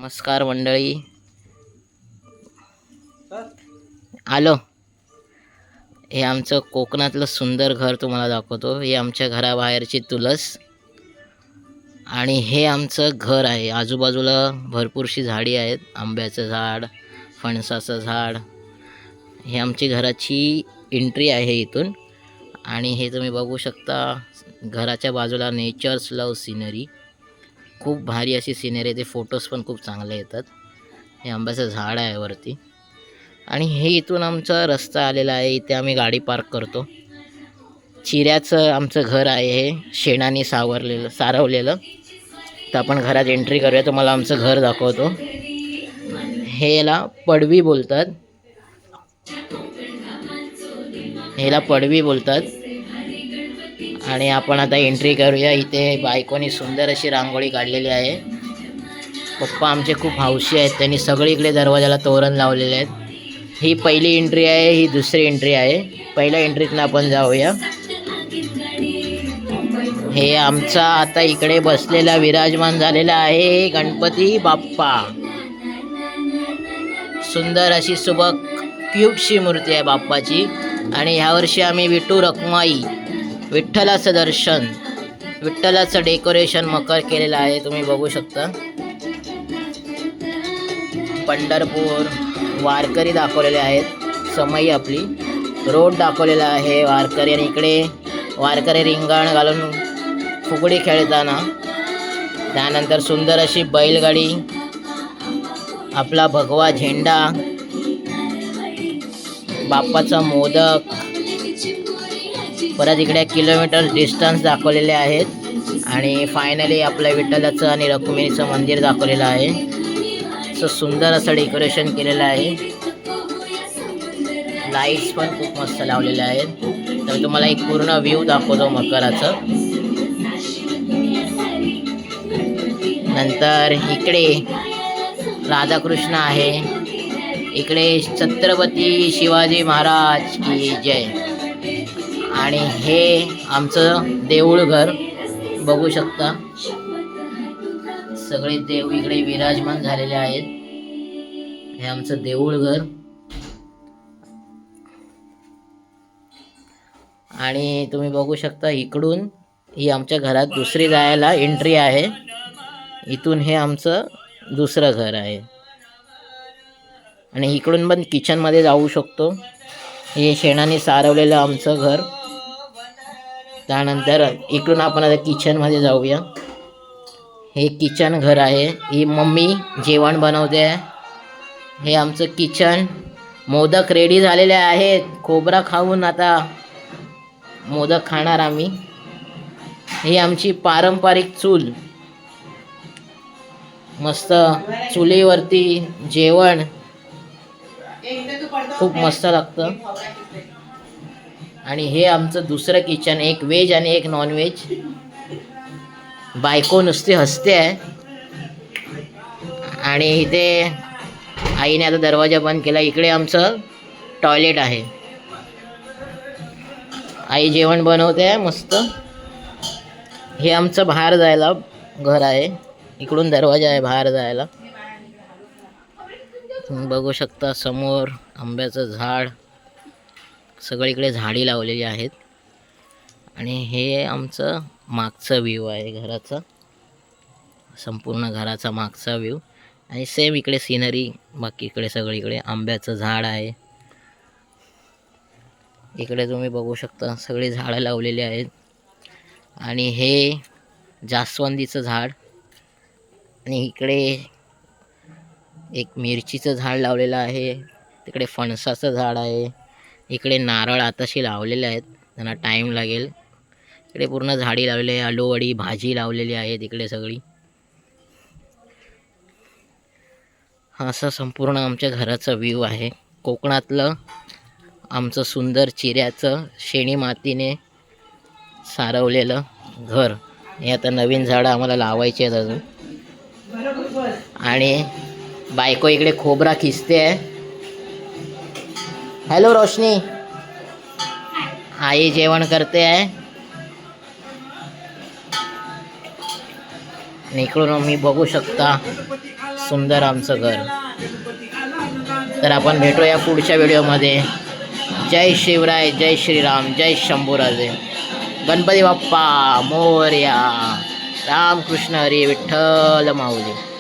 नमस्कार मंडळी, आलो. हे आमचं कोकणातलं सुंदर घर तुम्हाला दाखवतो. हे आमच्या घराबाहेरची तुळस आणि हे आमचं घर आहे. आजूबाजूला भरपूरशी झाडी आहेत, आंब्याचं झाड, फणसाचं झाड. हे आमची घराची एंट्री आहे इथून. आणि हे तुम्ही बघू शकता, घराच्या बाजूला नेचर्स लव्ह सिनरी, खूप भारी अशी सिनरी. ते फोटोज पण खूप चांगले येतात. हे आंब्याचं झाड आहे वरती आणि हे इथून आमचा रस्ता आलेला आहे. इथे आम्ही गाडी पार्क करतो. चिऱ्याचं आमचं घर आहे, हे शेणाने सारवलेलं. तर आपण घरात एंट्री करूया, तुम्हाला आमचं घर दाखवतो. ह्याला पडवी बोलतात, ह्याला पडवी बोलतात. आणि आपण आता एंट्री करूया. इथे बायकोनी सुंदर अशी रांगोळी काढलेली आहे. पप्पा आमचे खूप हौशी आहेत, त्यांनी सगळीकडे दरवाजाला तोरण लावलेले आहेत. ही पहिली एंट्री आहे, ही दुसरी एंट्री आहे. पहिल्या एंट्रीतनं आपण जाऊया. हे आमचा आता इकडे बसलेला विराजमान झालेला आहे गणपती बाप्पा. सुंदर अशी सुबक क्यूटशी मूर्ती आहे बाप्पाची. आणि ह्यावर्षी आम्ही विठू रखुमाई, विठ्ठलाचं दर्शन, विठ्ठलाचं डेकोरेशन मकर केलेलं आहे. तुम्ही बघू शकता. पंढरपूर वारकरी दाखवलेले आहेत, समई आपली रोड दाखवलेला आहे वारकरी. आणि इकडे वारकरी रिंगण घालून फुगडी खेळताना. त्यानंतर सुंदर अशी बैलगाडी, आपला भगवा झेंडा, बाप्पाचा मोदक. परत इकडे किलोमीटर डिस्टन्स दाखवलेले आहेत. आणि फायनली आपल्या विठ्ठलाचं आणि रखुमाईचं मंदिर दाखवलेलं आहे. असं सुंदर असं डेकोरेशन केलेलं आहे. लाईट्स पण खूप मस्त लावलेले आहेत. तर तुम्हाला एक पूर्ण व्ह्यू दाखवतो मकराचं. नंतर इकडे राधाकृष्ण आहे. इकडे छत्रपती शिवाजी महाराज की जय. आणि हे आमचं देऊळ घर बघू शकता. सगळे देव इकडे विराजमान झालेले आहेत. हे आमचं देऊळ घर. आणि तुम्ही बघू शकता इकडून ही आमच्या घरात दुसरी जायला एंट्री आहे. इथून हे आमचं दुसरं घर आहे. आणि इकडून पण किचनमध्ये जाऊ शकतो. हे शेणाने सारवलेलं आमचं घर. त्यानंतर इकडून आपण आता किचनमध्ये जाऊया. हे किचन घर आहे. ही मम्मी जेवण बनवते आहे. हे आमचं किचन. मोदक रेडी झालेले आहेत. खोबरा खाऊन आता मोदक खाणार आम्ही. ही आमची पारंपरिक चूल. मस्त चुलीवरती जेवण खूप मस्त लागतं. आणि हे आमचं दुसरं किचन, एक व्हेज आणि एक नॉन व्हेज. बायको नुसती हसते आहे. आणि इथे आईने आता दरवाजा बंद केला. इकडे आमचं टॉयलेट आहे. आई जेवण बनवते आहे मस्त. हे आमचं बाहेर जायला घर आहे. इकडून दरवाजा आहे बाहेर जायला. तुम्ही बघू शकता समोर आंब्याचं झाड, सगळीकडे झाडी लावलेली आहेत. आणि हे आमचं मागचं व्ह्यू आहे घराचा, संपूर्ण घराचा मागचा व्ह्यू. आणि सेम इकडे सिनरी, बाकी इकडे सगळीकडे आंब्याचं झाड आहे. इकडे तुम्ही बघू शकता सगळी झाडं लावलेली आहेत. आणि हे जास्वंदीचं झाड. आणि इकडे एक मिरचीचं झाड लावलेलं आहे. तिकडे फणसाचं झाड आहे. इकडे नारळ आताशी लावलेले आहेत, त्यांना टाईम लागेल. इकडे पूर्ण झाडी लावलेली आहे. आलूवडी भाजी लावलेली आहे तिकडे सगळी. हा असा संपूर्ण आमच्या घराचा व्ह्यू आहे. कोकणातलं आमचं सुंदर चिऱ्याचं शेणी मातीने सारवलेलं घर. हे आता नवीन झाडं आम्हाला लावायची आहेत अजून. आणि बायको इकडे खोबरा खिसते आहे. हॅलो रोशनी. आई जेवण करते आहे. आणि इकडून मी बघू शकता सुंदर आमचं घर. तर आपण भेटूया पुढच्या व्हिडिओमध्ये. जय शिवराय, जय श्रीराम, जय शंभूराजे. गणपती बाप्पा मोरया. रामकृष्ण हरी, विठ्ठल माऊली.